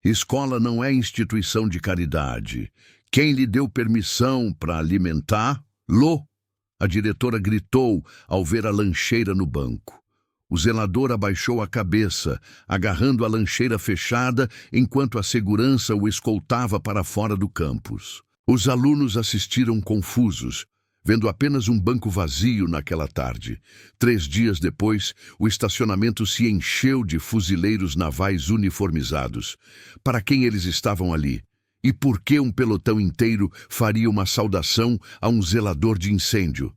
Escola não é instituição de caridade. Quem lhe deu permissão para alimentá-lo? A diretora gritou ao ver a lancheira no banco. O zelador abaixou a cabeça, agarrando a lancheira fechada, enquanto a segurança o escoltava para fora do campus. Os alunos assistiram confusos, vendo apenas um banco vazio naquela tarde. 3 dias depois, o estacionamento se encheu de fuzileiros navais uniformizados. Para quem eles estavam ali? E por que um pelotão inteiro faria uma saudação a um zelador de incêndio?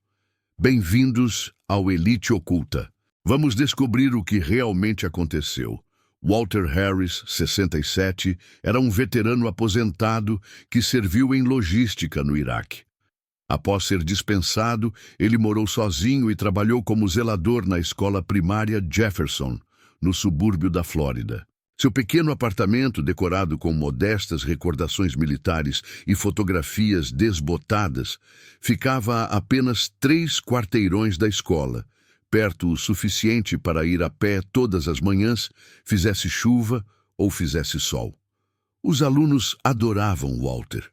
Bem-vindos ao Elite Oculta. Vamos descobrir o que realmente aconteceu. Walter Harris, 67, era um veterano aposentado que serviu em logística no Iraque. Após ser dispensado, ele morou sozinho e trabalhou como zelador na escola primária Jefferson, no subúrbio da Flórida. Seu pequeno apartamento, decorado com modestas recordações militares e fotografias desbotadas, ficava a apenas 3 quarteirões da escola, perto o suficiente para ir a pé todas as manhãs, fizesse chuva ou fizesse sol. Os alunos adoravam Walter.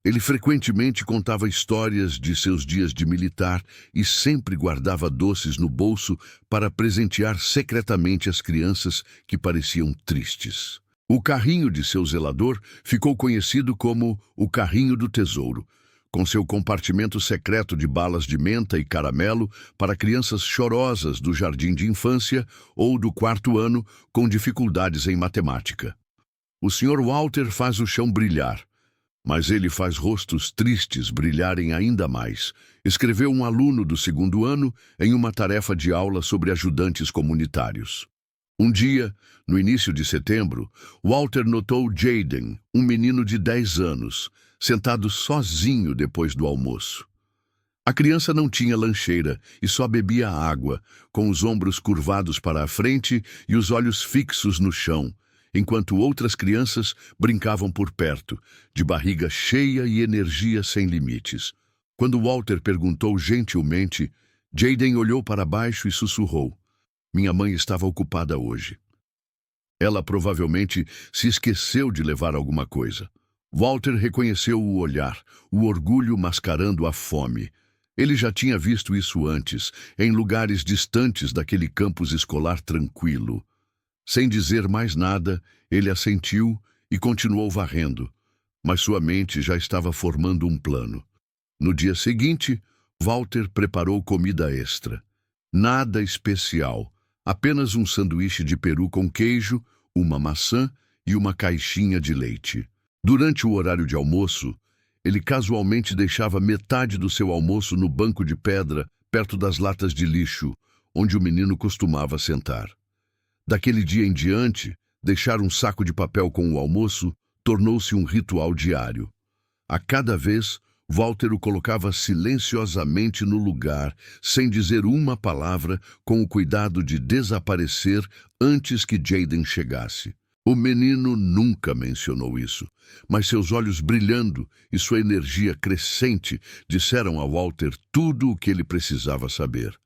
Ele frequentemente contava histórias de seus dias de militar e sempre guardava doces no bolso para presentear secretamente as crianças que pareciam tristes. O carrinho de seu zelador ficou conhecido como o Carrinho do Tesouro, com seu compartimento secreto de balas de menta e caramelo para crianças chorosas do jardim de infância ou do 4º ano com dificuldades em matemática. O Sr. Walter faz o chão brilhar, mas ele faz rostos tristes brilharem ainda mais, escreveu um aluno do 2º ano em uma tarefa de aula sobre ajudantes comunitários. Um dia, no início de setembro, Walter notou Jaden, um menino de 10 anos, sentado sozinho depois do almoço. A criança não tinha lancheira e só bebia água, com os ombros curvados para a frente e os olhos fixos no chão, enquanto outras crianças brincavam por perto, de barriga cheia e energia sem limites. Quando Walter perguntou gentilmente, Jaden olhou para baixo e sussurrou: "Minha mãe estava ocupada hoje. Ela provavelmente se esqueceu de levar alguma coisa." Walter reconheceu o olhar, o orgulho mascarando a fome. Ele já tinha visto isso antes, em lugares distantes daquele campus escolar tranquilo. Sem dizer mais nada, ele assentiu e continuou varrendo, mas sua mente já estava formando um plano. No dia seguinte, Walter preparou comida extra. Nada especial, apenas um sanduíche de peru com queijo, uma maçã e uma caixinha de leite. Durante o horário de almoço, ele casualmente deixava metade do seu almoço no banco de pedra, perto das latas de lixo, onde o menino costumava sentar. Daquele dia em diante, deixar um saco de papel com o almoço tornou-se um ritual diário. A cada vez, Walter o colocava silenciosamente no lugar, sem dizer uma palavra, com o cuidado de desaparecer antes que Jaden chegasse. O menino nunca mencionou isso, mas seus olhos brilhando e sua energia crescente disseram a Walter tudo o que ele precisava saber.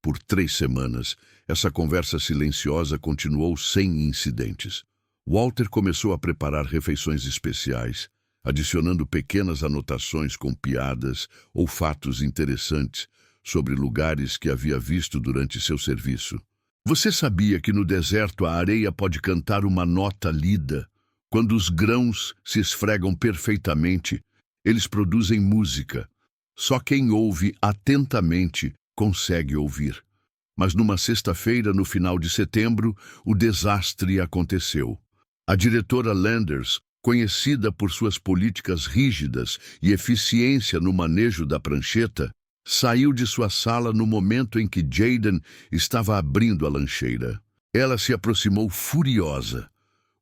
Por 3 semanas, essa conversa silenciosa continuou sem incidentes. Walter começou a preparar refeições especiais, adicionando pequenas anotações com piadas ou fatos interessantes sobre lugares que havia visto durante seu serviço. Você sabia que no deserto a areia pode cantar uma nota lida? Quando os grãos se esfregam perfeitamente, eles produzem música. Só quem ouve atentamente consegue ouvir. Mas numa sexta-feira, no final de setembro, o desastre aconteceu. A diretora Landers, conhecida por suas políticas rígidas e eficiência no manejo da prancheta, saiu de sua sala no momento em que Jaden estava abrindo a lancheira. Ela se aproximou furiosa,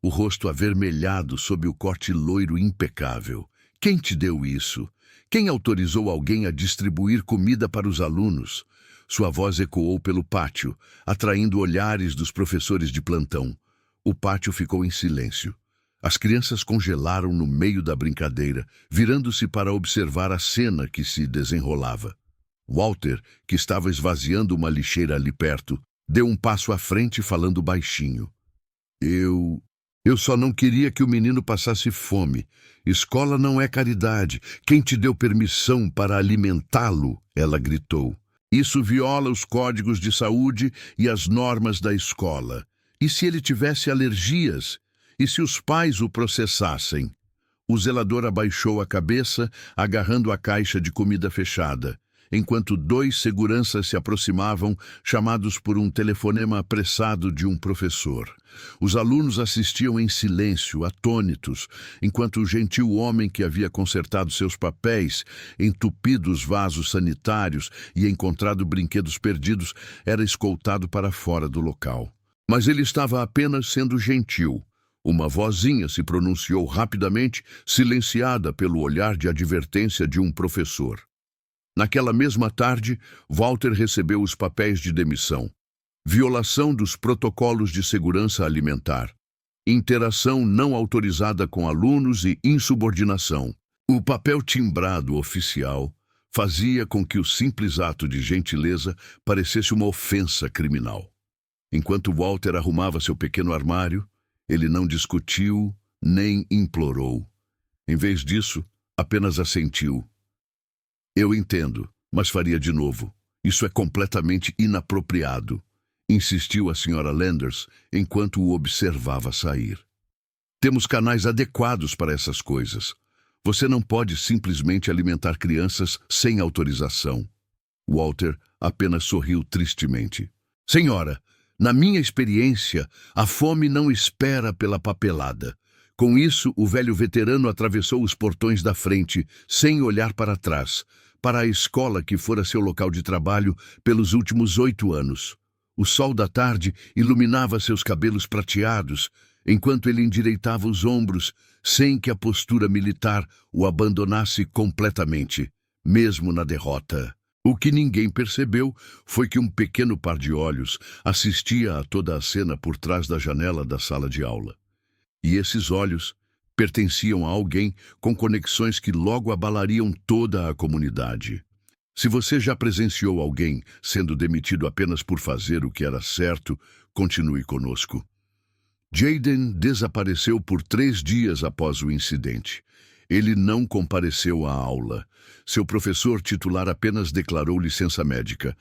o rosto avermelhado sob o corte loiro impecável. Quem te deu isso? Quem autorizou alguém a distribuir comida para os alunos? Sua voz ecoou pelo pátio, atraindo olhares dos professores de plantão. O pátio ficou em silêncio. As crianças congelaram no meio da brincadeira, virando-se para observar a cena que se desenrolava. Walter, que estava esvaziando uma lixeira ali perto, deu um passo à frente falando baixinho. Eu só não queria que o menino passasse fome. Escola não é caridade. Quem te deu permissão para alimentá-lo? Ela gritou. Isso viola os códigos de saúde e as normas da escola. E se ele tivesse alergias? E se os pais o processassem? O zelador abaixou a cabeça, agarrando a caixa de comida fechada, enquanto 2 seguranças se aproximavam, chamados por um telefonema apressado de um professor. Os alunos assistiam em silêncio, atônitos, enquanto o gentil homem que havia consertado seus papéis, entupido os vasos sanitários e encontrado brinquedos perdidos, era escoltado para fora do local. Mas ele estava apenas sendo gentil. Uma vozinha se pronunciou rapidamente, silenciada pelo olhar de advertência de um professor. Naquela mesma tarde, Walter recebeu os papéis de demissão. Violação dos protocolos de segurança alimentar. Interação não autorizada com alunos e insubordinação. O papel timbrado oficial fazia com que o simples ato de gentileza parecesse uma ofensa criminal. Enquanto Walter arrumava seu pequeno armário, ele não discutiu nem implorou. Em vez disso, apenas assentiu. Eu entendo, mas faria de novo. Isso é completamente inapropriado, insistiu a Sra. Landers enquanto o observava sair. Temos canais adequados para essas coisas. Você não pode simplesmente alimentar crianças sem autorização. Walter apenas sorriu tristemente. Senhora, na minha experiência, a fome não espera pela papelada. Com isso, o velho veterano atravessou os portões da frente, sem olhar para trás, para a escola que fora seu local de trabalho pelos últimos 8 anos. O sol da tarde iluminava seus cabelos prateados, enquanto ele endireitava os ombros, sem que a postura militar o abandonasse completamente, mesmo na derrota. O que ninguém percebeu foi que um pequeno par de olhos assistia a toda a cena por trás da janela da sala de aula. E esses olhos pertenciam a alguém com conexões que logo abalariam toda a comunidade. Se você já presenciou alguém sendo demitido apenas por fazer o que era certo, continue conosco. Jaden desapareceu por 3 dias após o incidente. Ele não compareceu à aula. Seu professor titular apenas declarou licença médica,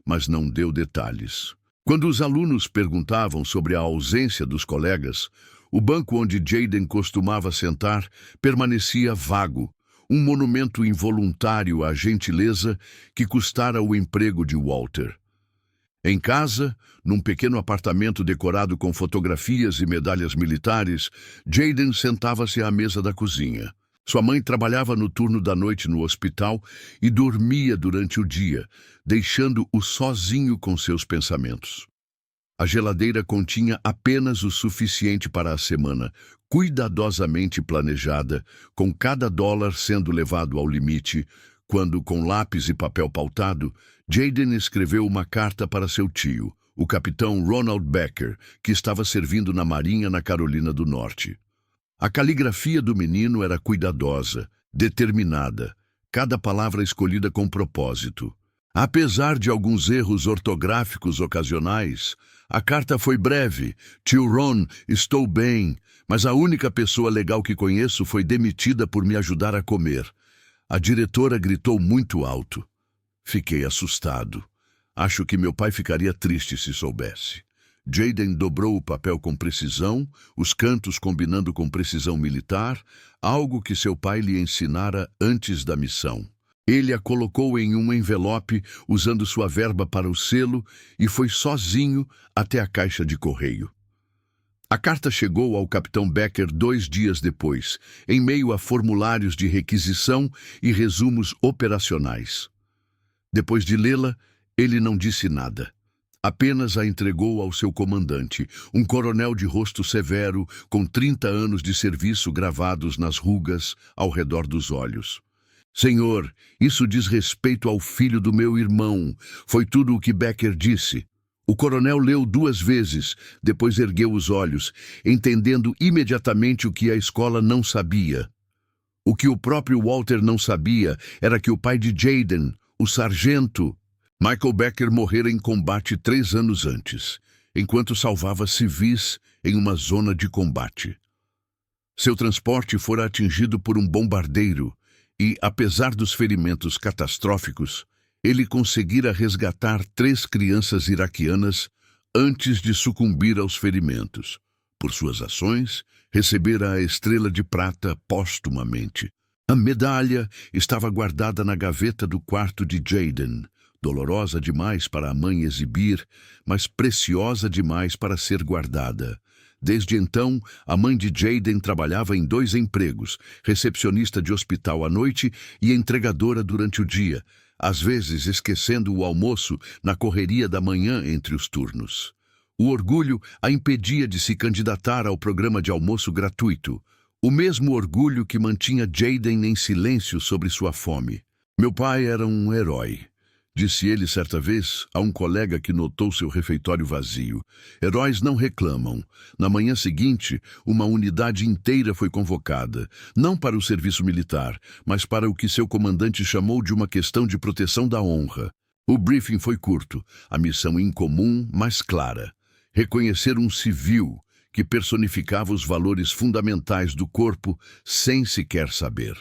mas não deu detalhes. Quando os alunos perguntavam sobre a ausência dos colegas, o banco onde Jaden costumava sentar permanecia vago, um monumento involuntário à gentileza que custara o emprego de Walter. Em casa, num pequeno apartamento decorado com fotografias e medalhas militares, Jaden sentava-se à mesa da cozinha. Sua mãe trabalhava no turno da noite no hospital e dormia durante o dia, deixando-o sozinho com seus pensamentos. A geladeira continha apenas o suficiente para a semana, cuidadosamente planejada, com cada dólar sendo levado ao limite, quando, com lápis e papel pautado, Jaden escreveu uma carta para seu tio, o capitão Ronald Becker, que estava servindo na Marinha na Carolina do Norte. A caligrafia do menino era cuidadosa, determinada, cada palavra escolhida com propósito. Apesar de alguns erros ortográficos ocasionais, a carta foi breve. Tio Ron, estou bem, mas a única pessoa legal que conheço foi demitida por me ajudar a comer. A diretora gritou muito alto. Fiquei assustado. Acho que meu pai ficaria triste se soubesse. Jaden dobrou o papel com precisão, os cantos combinando com precisão militar, algo que seu pai lhe ensinara antes da missão. Ele a colocou em um envelope, usando sua verba para o selo, e foi sozinho até a caixa de correio. A carta chegou ao capitão Becker 2 dias depois, em meio a formulários de requisição e resumos operacionais. Depois de lê-la, ele não disse nada. Apenas a entregou ao seu comandante, um coronel de rosto severo, com 30 anos de serviço gravados nas rugas ao redor dos olhos. Senhor, isso diz respeito ao filho do meu irmão, foi tudo o que Becker disse. O coronel leu 2 vezes, depois ergueu os olhos, entendendo imediatamente o que a escola não sabia. O que o próprio Walter não sabia era que o pai de Jaden, o sargento Michael Becker, morrera em combate 3 anos antes, enquanto salvava civis em uma zona de combate. Seu transporte fora atingido por um bombardeiro e, apesar dos ferimentos catastróficos, ele conseguira resgatar 3 crianças iraquianas antes de sucumbir aos ferimentos. Por suas ações, recebera a Estrela de Prata póstumamente. A medalha estava guardada na gaveta do quarto de Jayden, dolorosa demais para a mãe exibir, mas preciosa demais para ser guardada. Desde então, a mãe de Jayden trabalhava em 2 empregos, recepcionista de hospital à noite e entregadora durante o dia, às vezes esquecendo o almoço na correria da manhã entre os turnos. O orgulho a impedia de se candidatar ao programa de almoço gratuito, o mesmo orgulho que mantinha Jayden em silêncio sobre sua fome. Meu pai era um herói, disse ele certa vez a um colega que notou seu refeitório vazio. Heróis não reclamam. Na manhã seguinte, uma unidade inteira foi convocada, não para o serviço militar, mas para o que seu comandante chamou de uma questão de proteção da honra. O briefing foi curto, a missão incomum, mas clara. Reconhecer um civil que personificava os valores fundamentais do corpo sem sequer saber.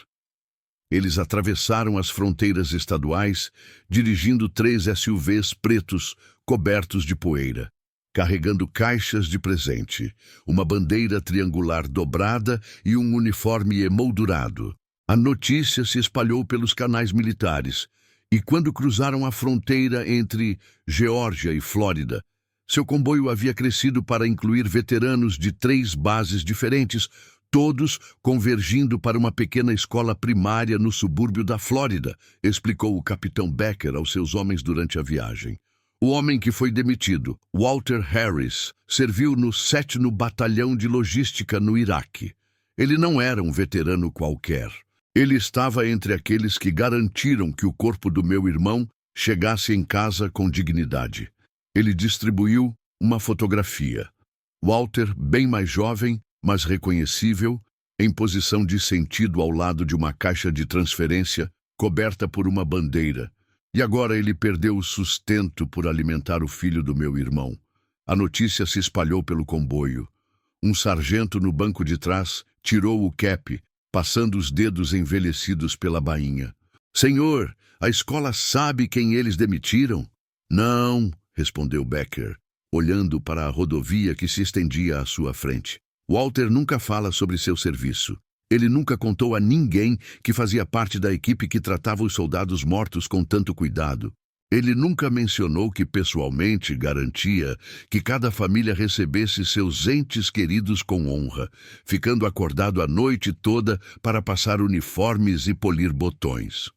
Eles atravessaram as fronteiras estaduais, dirigindo 3 SUVs pretos cobertos de poeira, carregando caixas de presente, uma bandeira triangular dobrada e um uniforme emoldurado. A notícia se espalhou pelos canais militares, e quando cruzaram a fronteira entre Geórgia e Flórida, seu comboio havia crescido para incluir veteranos de 3 bases diferentes, todos convergindo para uma pequena escola primária no subúrbio da Flórida, explicou o capitão Becker aos seus homens durante a viagem. O homem que foi demitido, Walter Harris, serviu no 7º Batalhão de Logística no Iraque. Ele não era um veterano qualquer. Ele estava entre aqueles que garantiram que o corpo do meu irmão chegasse em casa com dignidade. Ele distribuiu uma fotografia. Walter, bem mais jovem, mas reconhecível, em posição de sentido ao lado de uma caixa de transferência coberta por uma bandeira. E agora ele perdeu o sustento por alimentar o filho do meu irmão. A notícia se espalhou pelo comboio. Um sargento no banco de trás tirou o cap, passando os dedos envelhecidos pela bainha. Senhor, a escola sabe quem eles demitiram? Não, respondeu Becker, olhando para a rodovia que se estendia à sua frente. Walter nunca fala sobre seu serviço. Ele nunca contou a ninguém que fazia parte da equipe que tratava os soldados mortos com tanto cuidado. Ele nunca mencionou que pessoalmente garantia que cada família recebesse seus entes queridos com honra, ficando acordado a noite toda para passar uniformes e polir botões.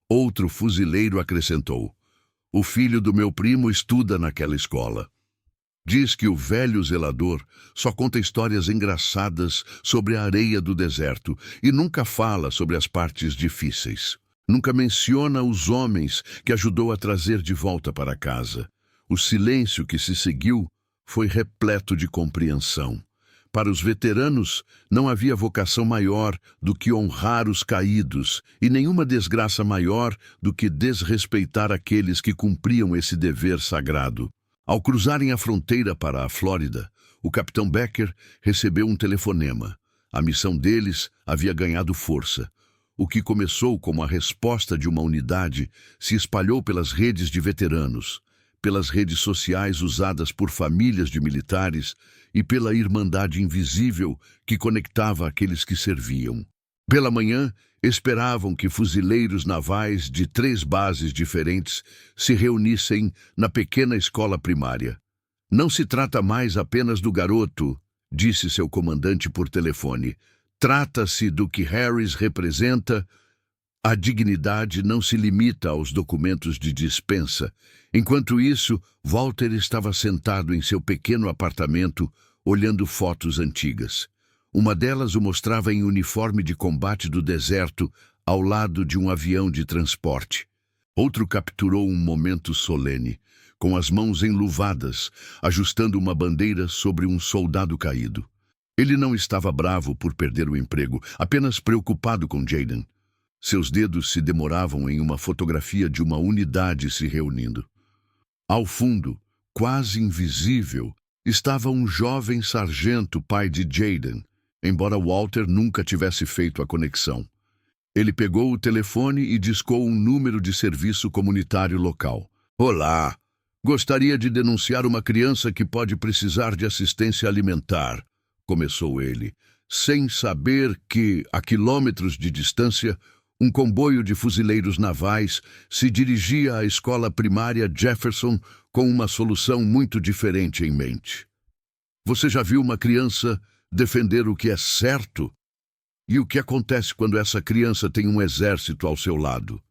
Outro fuzileiro acrescentou: o filho do meu primo estuda naquela escola. Diz que o velho zelador só conta histórias engraçadas sobre a areia do deserto e nunca fala sobre as partes difíceis. Nunca menciona os homens que ajudou a trazer de volta para casa. O silêncio que se seguiu foi repleto de compreensão. Para os veteranos, não havia vocação maior do que honrar os caídos e nenhuma desgraça maior do que desrespeitar aqueles que cumpriam esse dever sagrado. Ao cruzarem a fronteira para a Flórida, o capitão Becker recebeu um telefonema. A missão deles havia ganhado força. O que começou como a resposta de uma unidade se espalhou pelas redes de veteranos, pelas redes sociais usadas por famílias de militares e pela irmandade invisível que conectava aqueles que serviam. Pela manhã, esperavam que fuzileiros navais de 3 bases diferentes se reunissem na pequena escola primária. Não se trata mais apenas do garoto, disse seu comandante por telefone. Trata-se do que Harris representa. A dignidade não se limita aos documentos de dispensa. Enquanto isso, Walter estava sentado em seu pequeno apartamento, olhando fotos antigas. Uma delas o mostrava em uniforme de combate do deserto, ao lado de um avião de transporte. Outro capturou um momento solene, com as mãos enluvadas, ajustando uma bandeira sobre um soldado caído. Ele não estava bravo por perder o emprego, apenas preocupado com Jayden. Seus dedos se demoravam em uma fotografia de uma unidade se reunindo. Ao fundo, quase invisível, estava um jovem sargento, pai de Jayden. embora Walter nunca tivesse feito a conexão. Ele pegou o telefone e discou um número de serviço comunitário local. Olá, gostaria de denunciar uma criança que pode precisar de assistência alimentar, começou ele, sem saber que, a quilômetros de distância, um comboio de fuzileiros navais se dirigia à escola primária Jefferson com uma solução muito diferente em mente. Você já viu uma criança defender o que é certo? E o que acontece quando essa criança tem um exército ao seu lado?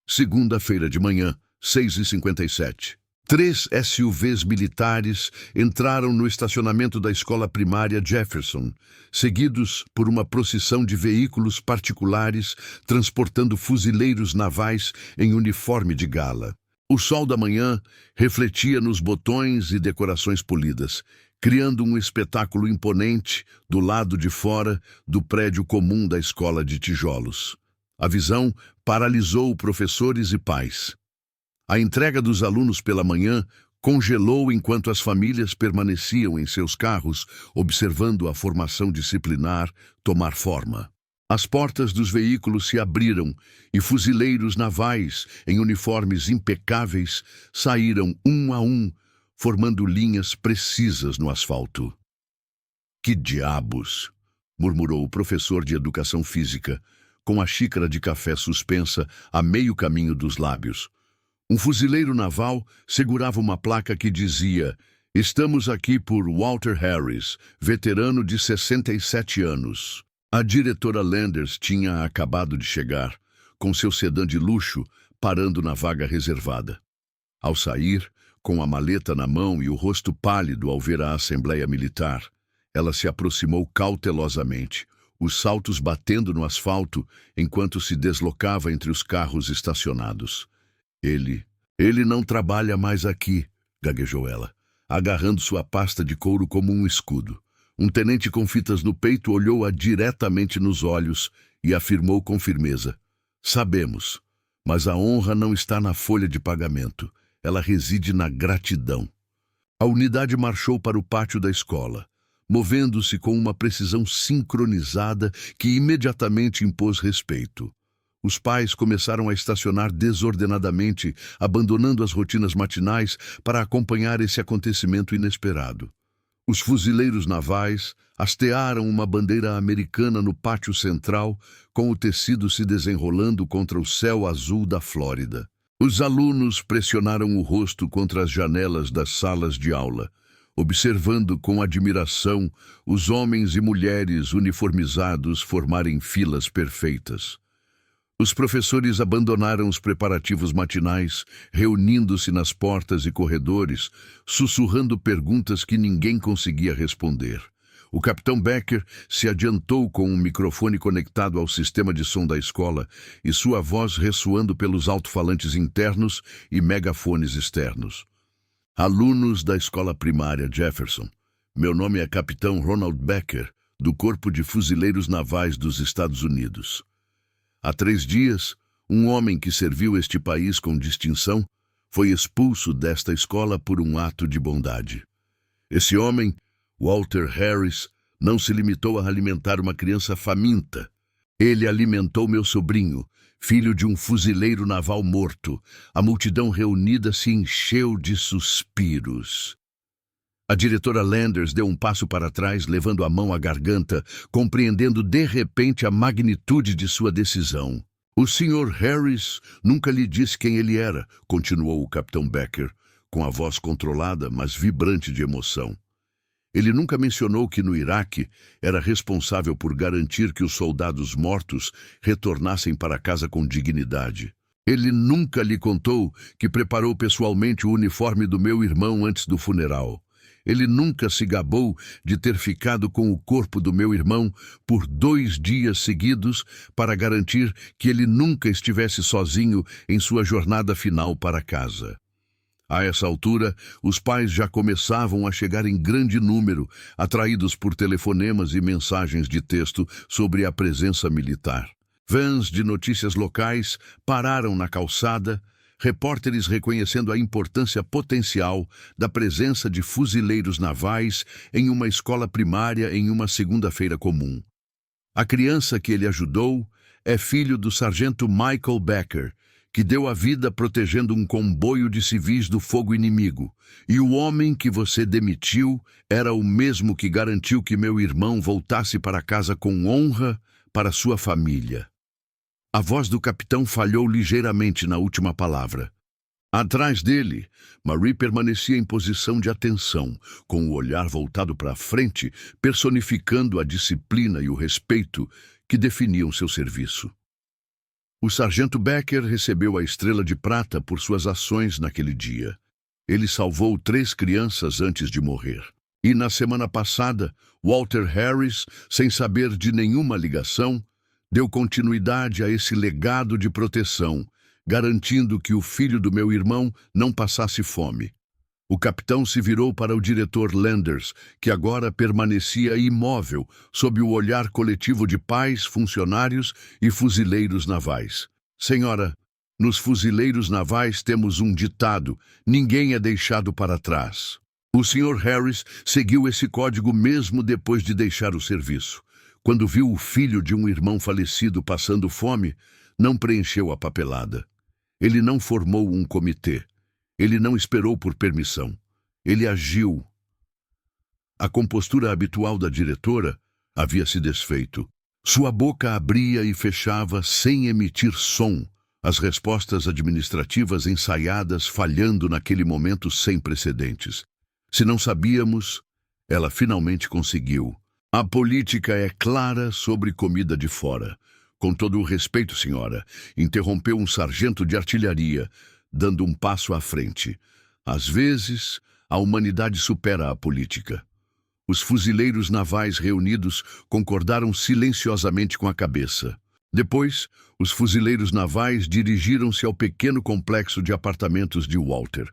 Segunda-feira de manhã, 6h57. 3 SUVs militares entraram no estacionamento da escola primária Jefferson, seguidos por uma procissão de veículos particulares transportando fuzileiros navais em uniforme de gala. O sol da manhã refletia nos botões e decorações polidas, criando um espetáculo imponente do lado de fora do prédio comum da escola de tijolos. A visão paralisou professores e pais. A entrega dos alunos pela manhã congelou enquanto as famílias permaneciam em seus carros, observando a formação disciplinar tomar forma. As portas dos veículos se abriram e fuzileiros navais, em uniformes impecáveis, saíram um a um, formando linhas precisas no asfalto. Que diabos! Murmurou o professor de educação física, com a xícara de café suspensa a meio caminho dos lábios. Um fuzileiro naval segurava uma placa que dizia: "Estamos aqui por Walter Harris, veterano de 67 anos. A diretora Landers tinha acabado de chegar, com seu sedã de luxo, parando na vaga reservada. Ao sair, com a maleta na mão e o rosto pálido ao ver a Assembleia Militar, ela se aproximou cautelosamente, os saltos batendo no asfalto enquanto se deslocava entre os carros estacionados. Ele não trabalha mais aqui, gaguejou ela, agarrando sua pasta de couro como um escudo. Um tenente com fitas no peito olhou-a diretamente nos olhos e afirmou com firmeza: "Sabemos, mas a honra não está na folha de pagamento. Ela reside na gratidão." A unidade marchou para o pátio da escola, movendo-se com uma precisão sincronizada que imediatamente impôs respeito. Os pais começaram a estacionar desordenadamente, abandonando as rotinas matinais para acompanhar esse acontecimento inesperado. Os fuzileiros navais hastearam uma bandeira americana no pátio central, com o tecido se desenrolando contra o céu azul da Flórida. Os alunos pressionaram o rosto contra as janelas das salas de aula, observando com admiração os homens e mulheres uniformizados formarem filas perfeitas. Os professores abandonaram os preparativos matinais, reunindo-se nas portas e corredores, sussurrando perguntas que ninguém conseguia responder. O capitão Becker se adiantou com um microfone conectado ao sistema de som da escola e sua voz ressoando pelos alto-falantes internos e megafones externos. Alunos da escola primária Jefferson, meu nome é capitão Ronald Becker, do Corpo de Fuzileiros Navais dos Estados Unidos. Há 3 dias, um homem que serviu este país com distinção foi expulso desta escola por um ato de bondade. Esse homem, Walter Harris, não se limitou a alimentar uma criança faminta. Ele alimentou meu sobrinho, filho de um fuzileiro naval morto. A multidão reunida se encheu de suspiros. A diretora Landers deu um passo para trás, levando a mão à garganta, compreendendo de repente a magnitude de sua decisão. "O Sr. Harris nunca lhe disse quem ele era", continuou o capitão Becker, com a voz controlada, mas vibrante de emoção. "Ele nunca mencionou que no Iraque era responsável por garantir que os soldados mortos retornassem para casa com dignidade. Ele nunca lhe contou que preparou pessoalmente o uniforme do meu irmão antes do funeral. Ele nunca se gabou de ter ficado com o corpo do meu irmão por 2 dias seguidos para garantir que ele nunca estivesse sozinho em sua jornada final para casa." A essa altura, os pais já começavam a chegar em grande número, atraídos por telefonemas e mensagens de texto sobre a presença militar. Vans de notícias locais pararam na calçada, repórteres reconhecendo a importância potencial da presença de fuzileiros navais em uma escola primária em uma segunda-feira comum. A criança que ele ajudou é filho do sargento Michael Becker, que deu a vida protegendo um comboio de civis do fogo inimigo, e o homem que você demitiu era o mesmo que garantiu que meu irmão voltasse para casa com honra para sua família. A voz do capitão falhou ligeiramente na última palavra. Atrás dele, Marie permanecia em posição de atenção, com o olhar voltado para a frente, personificando a disciplina e o respeito que definiam seu serviço. O sargento Becker recebeu a Estrela de Prata por suas ações naquele dia. Ele salvou 3 crianças antes de morrer. E na semana passada, Walter Harris, sem saber de nenhuma ligação, deu continuidade a esse legado de proteção, garantindo que o filho do meu irmão não passasse fome. O capitão se virou para o diretor Landers, que agora permanecia imóvel sob o olhar coletivo de pais, funcionários e fuzileiros navais. Senhora, nos fuzileiros navais temos um ditado: ninguém é deixado para trás. O Sr. Harris seguiu esse código mesmo depois de deixar o serviço. Quando viu o filho de um irmão falecido passando fome, não preencheu a papelada. Ele não formou um comitê. Ele não esperou por permissão. Ele agiu. A compostura habitual da diretora havia se desfeito. Sua boca abria e fechava sem emitir som, as respostas administrativas ensaiadas falhando naquele momento sem precedentes. Se não sabíamos, ela finalmente conseguiu. A política é clara sobre comida de fora. Com todo o respeito, senhora, interrompeu um sargento de artilharia, dando um passo à frente. Às vezes, a humanidade supera a política. Os fuzileiros navais reunidos concordaram silenciosamente com a cabeça. Depois, os fuzileiros navais dirigiram-se ao pequeno complexo de apartamentos de Walter.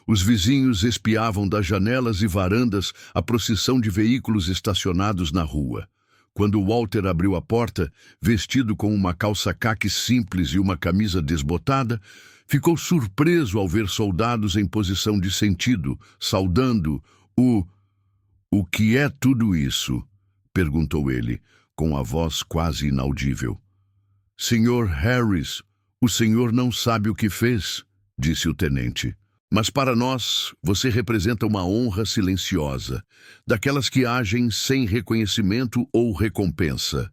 Os vizinhos espiavam das janelas e varandas a procissão de veículos estacionados na rua. Quando Walter abriu a porta, vestido com uma calça caque simples e uma camisa desbotada, ficou surpreso ao ver soldados em posição de sentido, saudando O que é tudo isso? Perguntou ele, com a voz quase inaudível. Senhor Harris, o senhor não sabe o que fez, disse o tenente. Mas para nós, você representa uma honra silenciosa, daquelas que agem sem reconhecimento ou recompensa.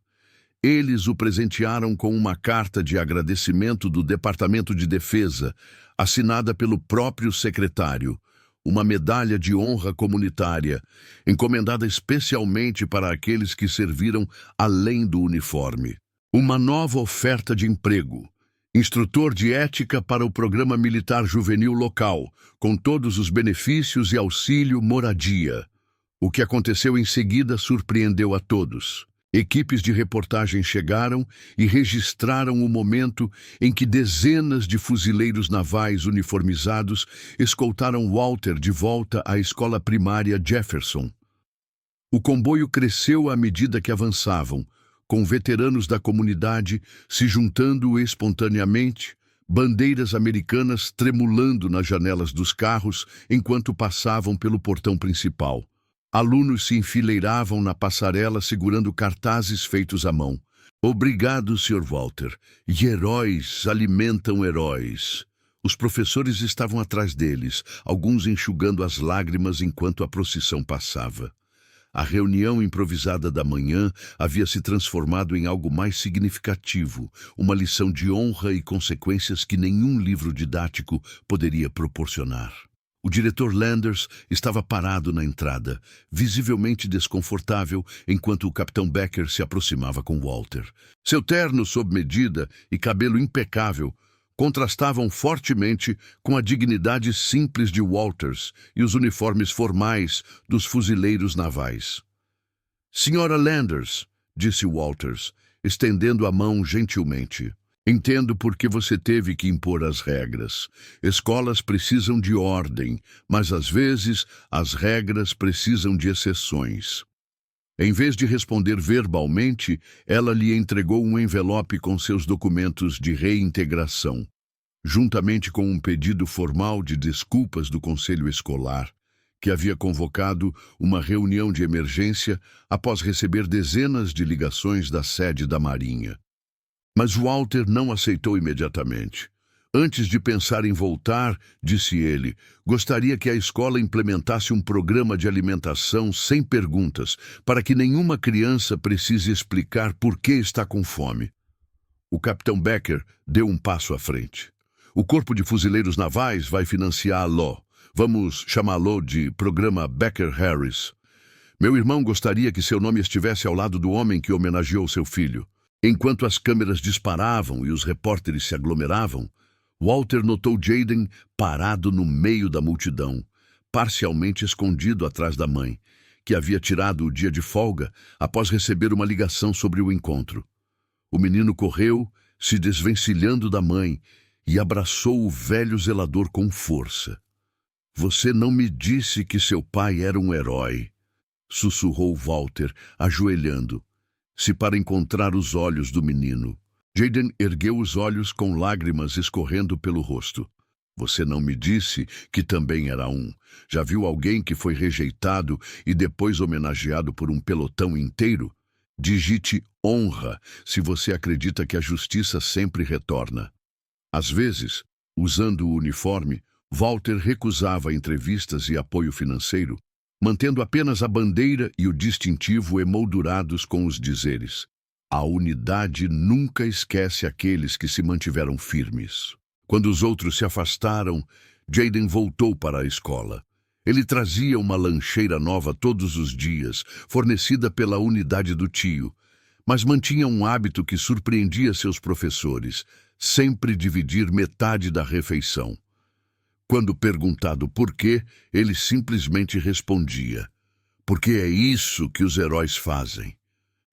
Eles o presentearam com uma carta de agradecimento do Departamento de Defesa, assinada pelo próprio secretário, uma medalha de honra comunitária, encomendada especialmente para aqueles que serviram além do uniforme. Uma nova oferta de emprego. Instrutor de ética para o programa militar juvenil local, com todos os benefícios e auxílio moradia. O que aconteceu em seguida surpreendeu a todos. Equipes de reportagem chegaram e registraram o momento em que dezenas de fuzileiros navais uniformizados escoltaram Walter de volta à escola primária Jefferson. O comboio cresceu à medida que avançavam, com veteranos da comunidade se juntando espontaneamente, bandeiras americanas tremulando nas janelas dos carros enquanto passavam pelo portão principal. Alunos se enfileiravam na passarela segurando cartazes feitos à mão. Obrigado, Sr. Walter. E heróis alimentam heróis. Os professores estavam atrás deles, alguns enxugando as lágrimas enquanto a procissão passava. A reunião improvisada da manhã havia se transformado em algo mais significativo, uma lição de honra e consequências que nenhum livro didático poderia proporcionar. O diretor Landers estava parado na entrada, visivelmente desconfortável, enquanto o capitão Becker se aproximava com Walter. Seu terno sob medida e cabelo impecável contrastavam fortemente com a dignidade simples de Walters e os uniformes formais dos fuzileiros navais. Senhora Landers, disse Walters, estendendo a mão gentilmente. Entendo por que você teve que impor as regras. Escolas precisam de ordem, mas às vezes as regras precisam de exceções. Em vez de responder verbalmente, ela lhe entregou um envelope com seus documentos de reintegração. juntamente com um pedido formal de desculpas do conselho escolar, que havia convocado uma reunião de emergência após receber dezenas de ligações da sede da Marinha. Mas Walter não aceitou imediatamente. Antes de pensar em voltar, disse ele, gostaria que a escola implementasse um programa de alimentação sem perguntas, para que nenhuma criança precise explicar por que está com fome. O capitão Becker deu um passo à frente. O Corpo de Fuzileiros Navais vai financiá-lo. Vamos chamá-lo de Programa Becker Harris. Meu irmão gostaria que seu nome estivesse ao lado do homem que homenageou seu filho. Enquanto as câmeras disparavam e os repórteres se aglomeravam, Walter notou Jaden parado no meio da multidão, parcialmente escondido atrás da mãe, que havia tirado o dia de folga após receber uma ligação sobre o encontro. O menino correu, se desvencilhando da mãe, e abraçou o velho zelador com força. Você não me disse que seu pai era um herói, sussurrou Walter, ajoelhando, se para encontrar os olhos do menino. Jaden ergueu os olhos com lágrimas escorrendo pelo rosto. Você não me disse que também era um. Já viu alguém que foi rejeitado e depois homenageado por um pelotão inteiro? Digite honra se você acredita que a justiça sempre retorna. Às vezes, usando o uniforme, Walter recusava entrevistas e apoio financeiro, mantendo apenas a bandeira e o distintivo emoldurados com os dizeres: a unidade nunca esquece aqueles que se mantiveram firmes. Quando os outros se afastaram, Jaden voltou para a escola. Ele trazia uma lancheira nova todos os dias, fornecida pela unidade do tio, mas mantinha um hábito que surpreendia seus professores: sempre dividir metade da refeição. Quando perguntado por quê, ele simplesmente respondia: porque é isso que os heróis fazem.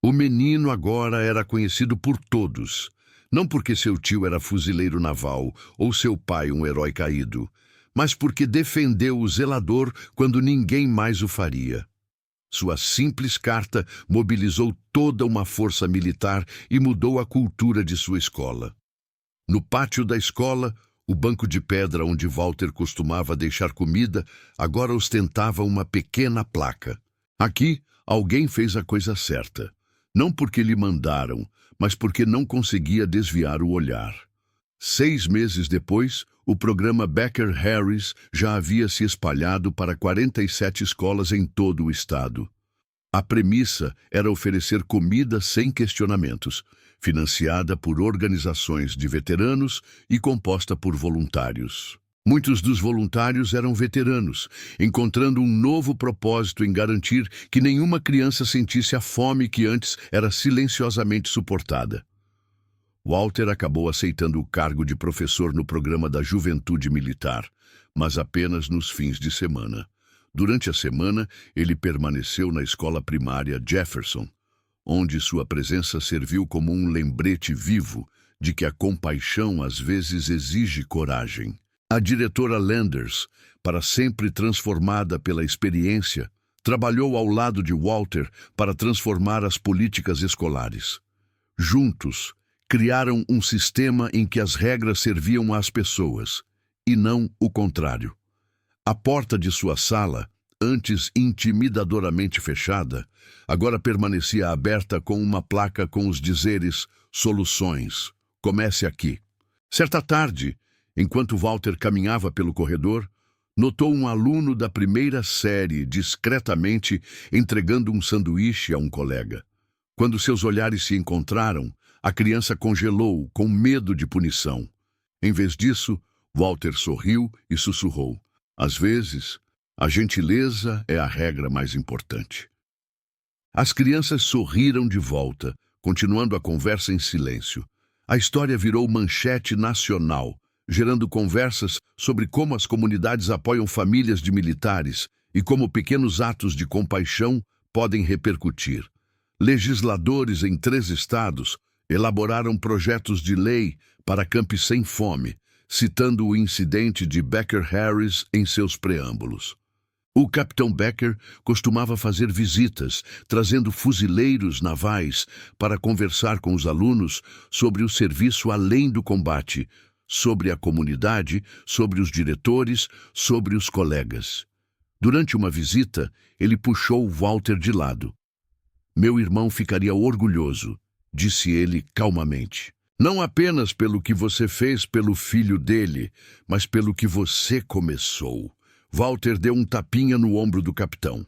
O menino agora era conhecido por todos, não porque seu tio era fuzileiro naval ou seu pai um herói caído, mas porque defendeu o zelador quando ninguém mais o faria. Sua simples carta mobilizou toda uma força militar e mudou a cultura de sua escola. No pátio da escola, o banco de pedra onde Walter costumava deixar comida agora ostentava uma pequena placa. Aqui, alguém fez a coisa certa. Não porque lhe mandaram, mas porque não conseguia desviar o olhar. 6 meses depois, o programa Becker Harris já havia se espalhado para 47 escolas em todo o estado. A premissa era oferecer comida sem questionamentos, financiada por organizações de veteranos e composta por voluntários. Muitos dos voluntários eram veteranos, encontrando um novo propósito em garantir que nenhuma criança sentisse a fome que antes era silenciosamente suportada. Walter acabou aceitando o cargo de professor no programa da Juventude Militar, mas apenas nos fins de semana. Durante a semana, ele permaneceu na escola primária Jefferson, onde sua presença serviu como um lembrete vivo de que a compaixão às vezes exige coragem. A diretora Landers, para sempre transformada pela experiência, trabalhou ao lado de Walter para transformar as políticas escolares. Juntos, criaram um sistema em que as regras serviam às pessoas, e não o contrário. A porta de sua sala, antes intimidadoramente fechada, agora permanecia aberta com uma placa com os dizeres "Soluções. Comece aqui". Certa tarde, enquanto Walter caminhava pelo corredor, notou um aluno da primeira série discretamente entregando um sanduíche a um colega. Quando seus olhares se encontraram, a criança congelou, com medo de punição. Em vez disso, Walter sorriu e sussurrou: às vezes, a gentileza é a regra mais importante. As crianças sorriram de volta, continuando a conversa em silêncio. A história virou manchete nacional, gerando conversas sobre como as comunidades apoiam famílias de militares e como pequenos atos de compaixão podem repercutir. Legisladores em 3 estados elaboraram projetos de lei para campos sem fome, citando o incidente de Becker Harris em seus preâmbulos. O capitão Becker costumava fazer visitas, trazendo fuzileiros navais para conversar com os alunos sobre o serviço além do combate, sobre a comunidade, sobre os diretores, sobre os colegas. Durante uma visita, ele puxou Walter de lado. Meu irmão ficaria orgulhoso, disse ele calmamente. Não apenas pelo que você fez pelo filho dele, mas pelo que você começou. Walter deu um tapinha no ombro do capitão.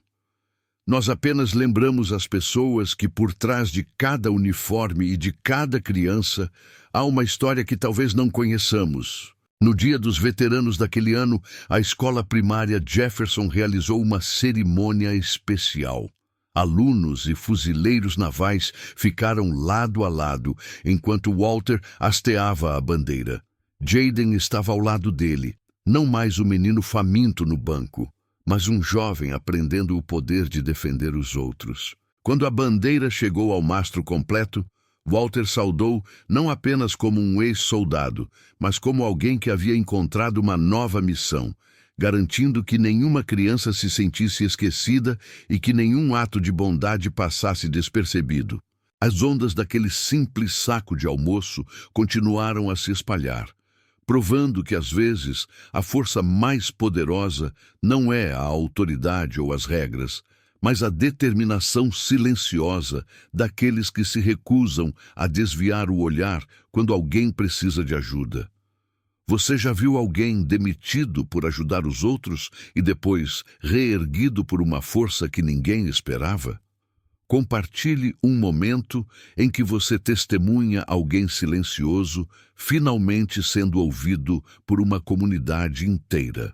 Nós apenas lembramos as pessoas que por trás de cada uniforme e de cada criança há uma história que talvez não conheçamos. No Dia dos Veteranos daquele ano, a escola primária Jefferson realizou uma cerimônia especial. Alunos e fuzileiros navais ficaram lado a lado, enquanto Walter hasteava a bandeira. Jaden estava ao lado dele, não mais o menino faminto no banco, mas um jovem aprendendo o poder de defender os outros. Quando a bandeira chegou ao mastro completo, Walter saudou não apenas como um ex-soldado, mas como alguém que havia encontrado uma nova missão, garantindo que nenhuma criança se sentisse esquecida e que nenhum ato de bondade passasse despercebido. As ondas daquele simples saco de almoço continuaram a se espalhar, provando que, às vezes, a força mais poderosa não é a autoridade ou as regras, mas a determinação silenciosa daqueles que se recusam a desviar o olhar quando alguém precisa de ajuda. Você já viu alguém demitido por ajudar os outros e depois reerguido por uma força que ninguém esperava? Compartilhe um momento em que você testemunha alguém silencioso finalmente sendo ouvido por uma comunidade inteira.